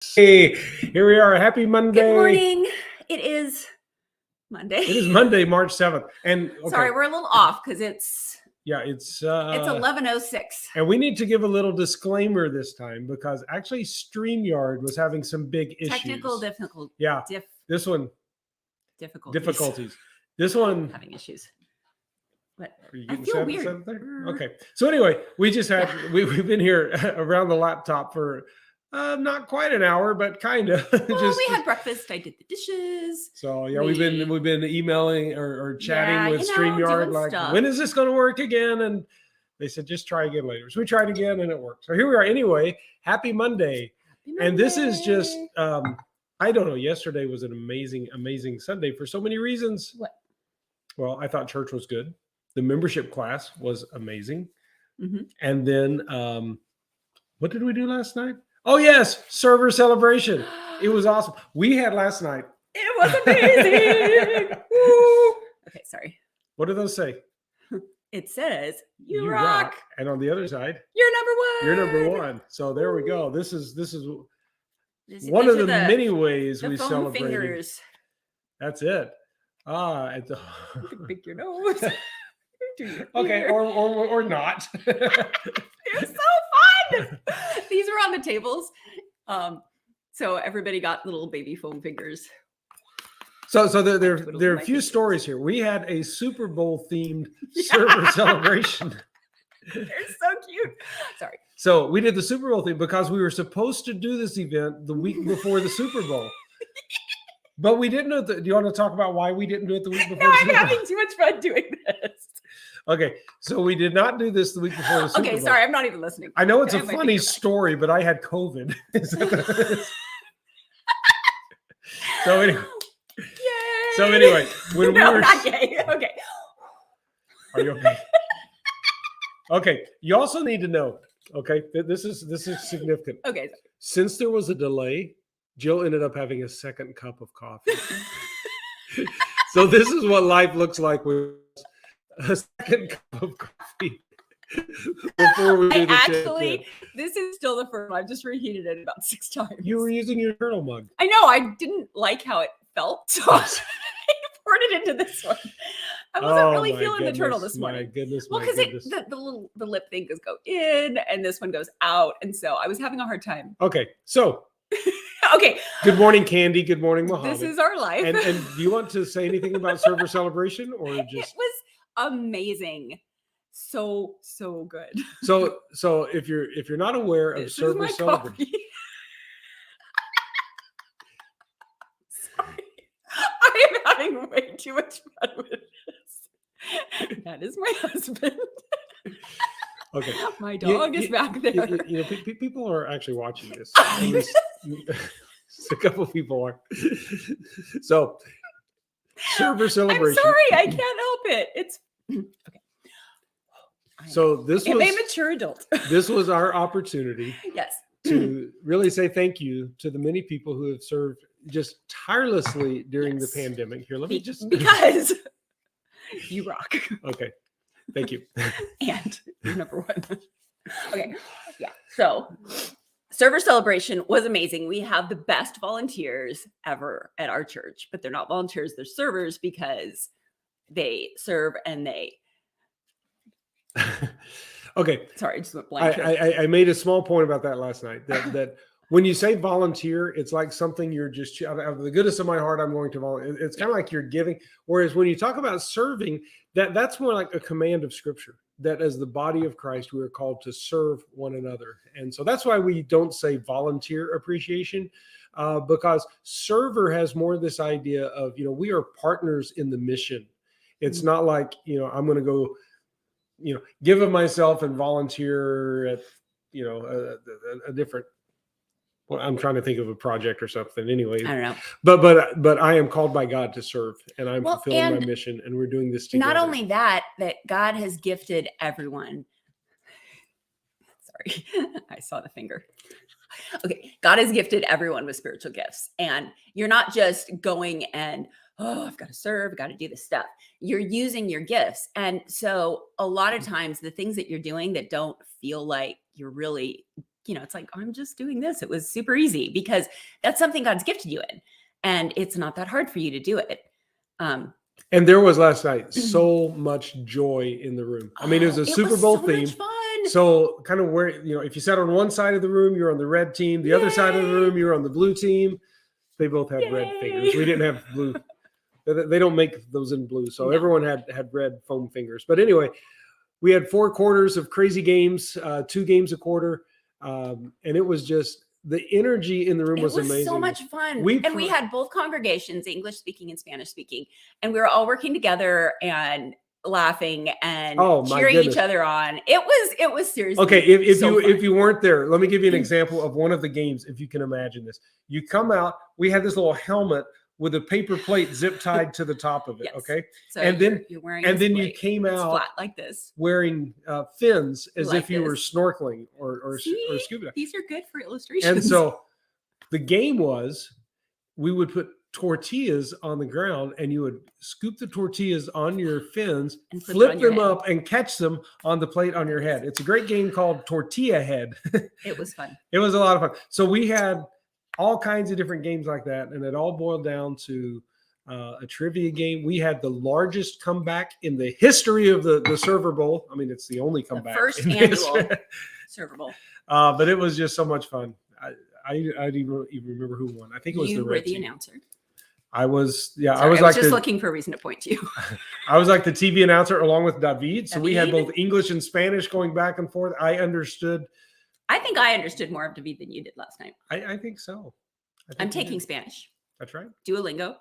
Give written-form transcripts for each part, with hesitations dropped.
Hey, here we are. Happy Monday. Good morning. It is Monday. It is Monday, March 7th. And okay, Sorry, we're a little off because it's it's 11:06. And we need to give a little disclaimer this time because actually StreamYard was having some big issues. Technical This one difficulties. This one having issues. But I feel weird. Okay. So anyway, we just had we've been here around the laptop for not quite an hour, but kind of. Well, we had breakfast. I did the dishes. So yeah, we've been emailing or chatting with StreamYard like, stuff. When is this going to work again? And they said just try again later. So we tried again and it worked. So here we are. Anyway, happy Monday. And this is just I don't know. Yesterday was an amazing Sunday for so many reasons. What? Well, I thought church was good. The membership class was amazing. Mm-hmm. And then what did we do last night? Oh, yes. Server celebration. It was awesome. We had last night. It was amazing. Woo. Okay, sorry. What do those say? It says, you rock. And on the other side, you're number one. You're number one. So there we go. This is one of the many ways we celebrate. Fingers. That's it. You can pick your nose. Okay, or not. They're so fun. These were on the tables. So everybody got little baby foam fingers. So there are a few stories here. We had a Super Bowl themed server celebration. They're so cute. Sorry. So we did the Super Bowl thing because we were supposed to do this event the week before the Super Bowl. But we didn't do it. Do you want to talk about why we didn't do it the week before? No, I'm having too much fun doing this. Okay, so we did not do this the week before the Super Bowl. Okay, sorry, I'm not even listening. I know it's a funny story, but I had COVID. So anyway. Yay! So anyway, when we were not yay. Okay. Are you okay? Okay, you also need to know. Okay, this is significant. Okay. Since there was a delay, Jill ended up having a second cup of coffee. So this is what life looks like with a second cup of coffee before we do the actually, this is still the first one. I've just reheated it about 6 times. You were using your turtle mug. I know. I didn't like how it felt, so I poured it into this one. I wasn't really feeling the turtle this morning. My goodness. Well, because the lip thing go in and this one goes out, and so I was having a hard time. Okay, so. Okay. Good morning, Candy. Good morning, Muhammad. This is our life. And do you want to say anything about server celebration or just? It was amazing. So good. So if you're not aware of server celebration. Sorry. I am having way too much fun with this. That is my husband. Okay. My dog is back there. People are actually watching this. A couple of people are. So, server celebration. I'm sorry, I can't help it. It's okay. So this was a mature adult. This was our opportunity. Yes. To really say thank you to the many people who have served just tirelessly during the pandemic. Here, let me just because you rock. Okay. Thank you. And you're number one. Okay. Yeah. So server celebration was amazing. We have the best volunteers ever at our church, but they're not volunteers, they're servers because they serve and they. Okay. Sorry, I just went blank. I made a small point about that last night. That when you say volunteer, it's like something you're just out of the goodness of my heart, I'm going to volunteer. It's kind of like you're giving. Whereas when you talk about serving, that's more like a command of Scripture. That as the body of Christ, we are called to serve one another. And so that's why we don't say volunteer appreciation, because server has more this idea of, we are partners in the mission. It's not like, I'm going to go, give of myself and volunteer at, a different. Well, I'm trying to think of a project or something. Anyway, I don't know. But I am called by God to serve, and I'm fulfilling my mission, and we're doing this together. Not only that God has gifted everyone. Sorry, I saw the finger. Okay, God has gifted everyone with spiritual gifts, and you're not just going and I've got to serve, got to do this stuff. You're using your gifts, and so a lot of times the things that you're doing that don't feel like you're really it's like, I'm just doing this. It was super easy because that's something God's gifted you in. And it's not that hard for you to do it. And there was last night so much joy in the room. I mean, it was a Super Bowl so theme. much fun. So kind of where, if you sat on one side of the room, you're on the red team. The other side of the room, you're on the blue team. They both had red fingers. We didn't have blue. They don't make those in blue. So everyone had red foam fingers. But anyway, we had 4 quarters of crazy games, 2 games a quarter. And it was just, the energy in the room was amazing. So much fun. We had both congregations, English speaking and Spanish speaking, and we were all working together and laughing and cheering each other on. It was seriously okay. If you weren't there, let me give you an example of one of the games. If you can imagine this, you come out. We had this little helmet with a paper plate zip tied to the top of it. Yes. Okay. So and then you're wearing you came out flat like this, wearing fins as like if you were snorkeling or scuba. These are good for illustrations. And so the game was, we would put tortillas on the ground and you would scoop the tortillas on your fins, and flip them up and catch them on the plate on your head. It's a great game called Tortilla Head. It was fun. It was a lot of fun. So we had all kinds of different games like that. And it all boiled down to a trivia game. We had the largest comeback in the history of the Server Bowl. I mean, it's the only comeback. The first annual Server Bowl. But it was just so much fun. I didn't even remember who won. I think it was the red team. Announcer. I was I was just looking for a reason to point to you. I was like the TV announcer along with David. So we had both English and Spanish going back and forth. I think I understood more of David than you did last night. I think so. I'm taking Spanish. That's right. Duolingo.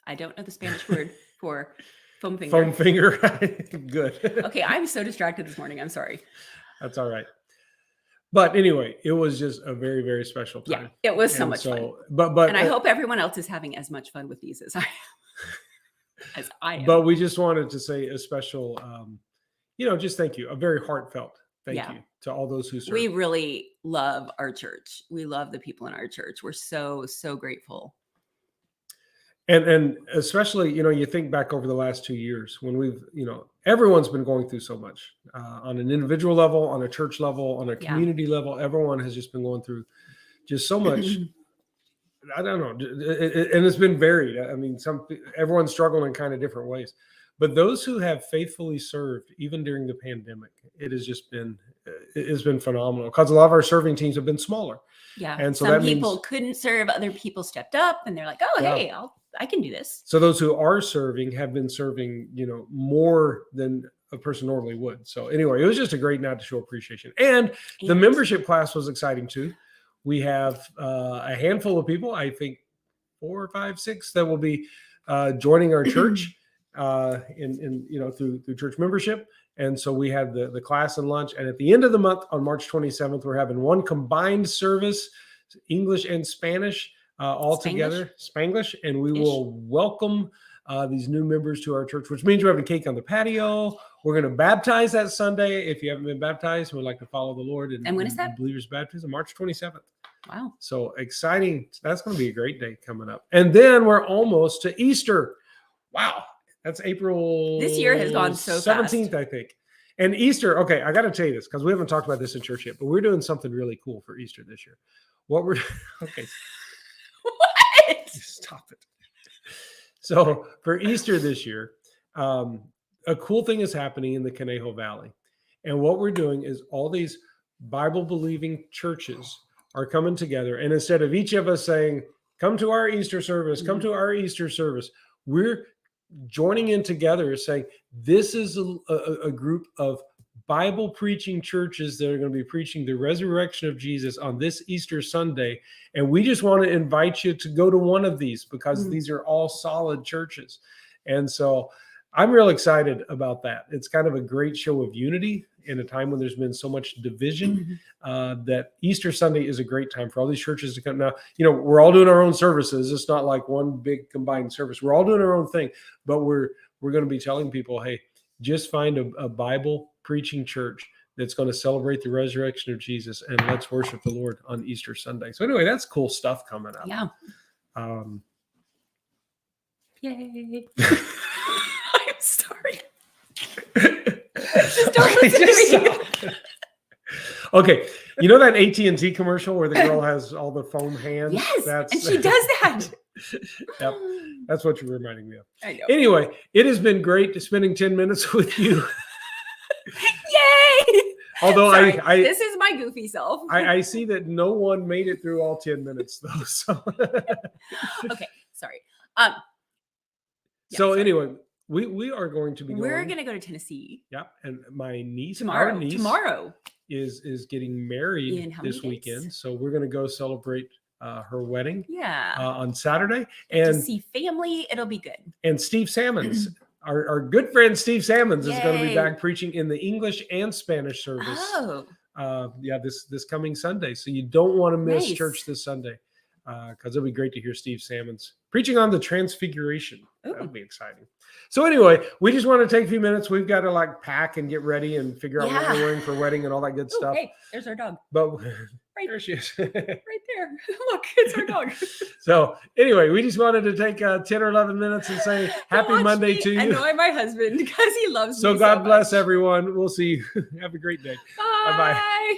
I don't know the Spanish word for foam finger. Foam finger. Good. Okay, I'm so distracted this morning. I'm sorry. That's all right. But anyway, it was just a very, very special time. Yeah, it was so much fun. But and I hope everyone else is having as much fun with these as I am. But we just wanted to say a special, just thank you. A very heartfelt thank you to all those who serve. We really love our church. We love the people in our church. We're so, so grateful. And especially, you think back over the last 2 years when we've, everyone's been going through so much on an individual level, on a church level, on a community level. Everyone has just been going through just so much. I don't know. And it's been varied. I mean, everyone's struggling in kind of different ways. But those who have faithfully served, even during the pandemic, it's been phenomenal because a lot of our serving teams have been smaller. Yeah. And so some people couldn't serve, other people stepped up and they're like, oh, hey, I can do this. So those who are serving have been serving, more than a person normally would. So anyway, it was just a great night to show appreciation. And the membership class was exciting too. We have a handful of people, I think 4, 5, 6 that will be joining our church through church membership. And so we had the class and lunch. And at the end of the month on March 27th, we're having one combined service, English and Spanish, all together, Spanglish. And we will welcome these new members to our church, which means we're having cake on the patio. We're going to baptize that Sunday. If you haven't been baptized and would like to follow the Lord. And when is that? Believers baptism, March 27th. Wow. So exciting. That's going to be a great day coming up. And then we're almost to Easter. Wow. That's April. This year has gone so 17th, fast. I think. And Easter, okay, I got to tell you this because we haven't talked about this in church yet, but we're doing something really cool for Easter this year. Okay. What? Stop it. So for Easter this year, a cool thing is happening in the Conejo Valley. And what we're doing is all these Bible-believing churches are coming together. And instead of each of us saying, come to our Easter service, come to our Easter service, we're joining in together saying, this is a group of Bible preaching churches that are going to be preaching the resurrection of Jesus on this Easter Sunday. And we just want to invite you to go to one of these because these are all solid churches. And so I'm real excited about that. It's kind of a great show of unity in a time when there's been so much division, that Easter Sunday is a great time for all these churches to come. Now, we're all doing our own services. It's not like one big combined service. We're all doing our own thing, but we're going to be telling people, hey, just find a Bible preaching church that's going to celebrate the resurrection of Jesus, and let's worship the Lord on Easter Sunday. So anyway, that's cool stuff coming up. Yeah. Yay. I'm sorry. Just don't listen to me. Okay, you know that AT&T commercial where the girl has all the foam hands? Yes, and she does that. Yep, that's what you're reminding me of. I know. Anyway, it has been great spending 10 minutes with you. Yay! Although Sorry, I this is my goofy self. I see that no one made it through all 10 minutes though. So Okay, sorry. Yeah, so sorry. anyway, we are going to be We're going. gonna go to Tennessee Yeah, and my niece, tomorrow. our niece, Tomorrow. is getting married In how many this days? weekend. So we're going to go celebrate her wedding Yeah. on Saturday. to And see family, it'll be good. Steve Salmons, our good friend Steve Salmons, is going to be Yay. back preaching in the English and Spanish service. Oh, Yeah, this coming Sunday. So you don't want to miss Nice. church this Sunday because it'll be great to hear Steve Salmons preaching on the Transfiguration. Ooh. That'll be exciting. So anyway, we just want to take a few minutes. We've got to like pack and get ready and figure out what Yeah. we're wearing for wedding and all that good Ooh, stuff. hey, there's our dog. But Right. there she is. Right there. Look, it's our dog. So anyway, we just wanted to take 10 or 11 minutes and say happy Watch Monday me to you. Annoy my husband because he loves So me God bless much. everyone. We'll see you. Have a great day. Bye. Bye-bye.